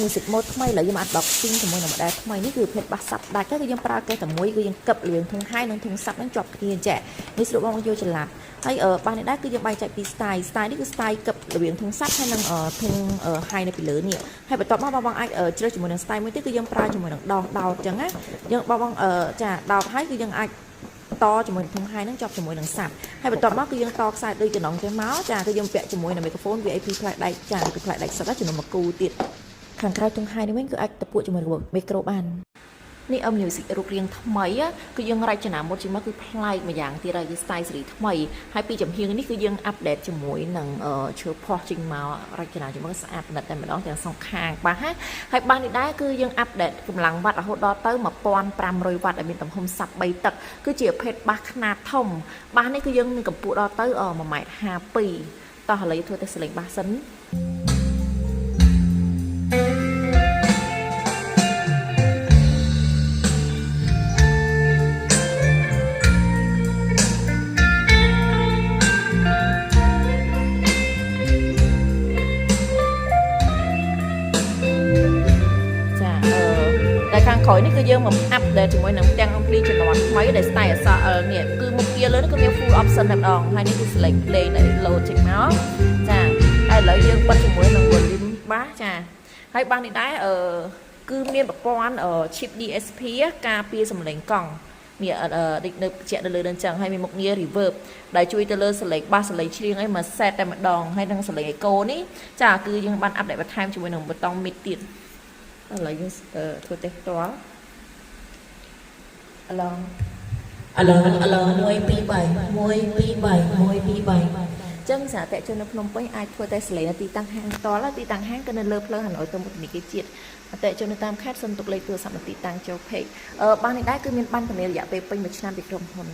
music mode ថ្មីឡើយយើងអាចដកស៊ីងជាមួយនឹង model ថ្មីនេះគឺភាពបាសសាប់ដាច់ទៅគឺយើងប្រើកេសតែមួយគឺយើងកឹបលឿងធុងហើយនិងធុងសាប់នឹងជាប់គ្នាចានេះស្រួលបងយកច្រឡាត់ហើយបាននេះដែរគឺយើងបែងចែកពី style នេះគឺ style កឹបលឿងធុងសាប់ហើយនិងធុងហើយនៅពីលើនេះហើយបន្ទាប់មកបងអាចជ្រើសជាមួយនឹង style មួយទៀតគឺយើងប្រើជាមួយនឹងដងដោតអញ្ចឹងណាយើងបងចាដោតហើយគឺយើងអាចតជាមួយនឹងធុងហើយនឹងជាប់ជាមួយនឹងសាប់ហើយបន្ទាប់មកគឺយើងតខ្សែដូចចំណងចេះមកចាគឺយើងពាក់ជាមួយនឹង microphone VIP ផ្លែដែកចាគឺផ្លែដែកសុទ្ធចំណុំមកគូទៀតខាងក្រៅធុងហើយនេះវិញគឺអាចទៅពួកជាមួយនឹង micro បាននេះ music រូបរាងថ្មីគឺយើងរចនាមុតជាមកគឺប្លែកម្យ៉ាងទៀតហើយគឺ style សេរីថ្មីហើយពីចំហៀងនេះគឺយើង update ជាមួយនឹងឈើផុសចេញមករចនាជាមួយស្អាតតែម្ដងទាំងសងខាងបាទហើយបាននេះដែរគឺយើង update កម្លាំងវ៉ាត់រហូតដល់ទៅ1500វ៉ាត់ដែលមានទំហំសាប់3ទឹកគឺជាប្រភេទបាសខ្នាតធំបាសនេះគឺយើងមានកម្ពស់ដល់ទៅ1.52 ម៉ែត្រតោះឥឡូវធ្វើតែសលេងបាសសិនខាងក្រោយនេះគឺយើងមកអាប់ដេតជាមួយនឹងទាំងអំភ្លីជំនាន់ថ្មីដែល style អក្សរ L នេះគឺមុខងារលើនេះគឺមាន full option តែម្ដងហើយនេះគឺ select play ដែល load ចេញមកចាហើយឥឡូវយើងបិទជាមួយនឹង volume បាសចាហើយបាសនេះដែរគឺមានប្រព័ន្ធ chip DSP ការពារសំឡេងកង់នេះដូចនៅជាក់ទៅលើនឹងចឹងហើយមានមុខងារ reverb ដែលជួយទៅលើសលេងបាសសលេងច្រៀងអីមក set តែម្ដងហើយនឹងសលេង echo នេះចាគឺយើងបាន update បន្ថែមជាមួយនឹងប៊ូតុង mid ទៀតឥឡូវយើងធ្វើតេស្តផ្ទាល់អឡង1 2 3 1 2 3 ចឹងសារតេជននៅភ្នំពេញអាចធ្វើតេស្តសលេងនៅទីតាំងហាងផ្ទាល់ទីតាំងហាងគឺនៅលើផ្លូវហាណូយទៅមុខធនាគារជាតិអតិជននៅតាមខេត្តសុំទុកលេខទូរស័ព្ទនៅទីតាំងចូលពេកបាននេះដែរគឺមានបានធានារយៈពេលពេញ1ឆ្នាំពីក្រុមហ៊ុន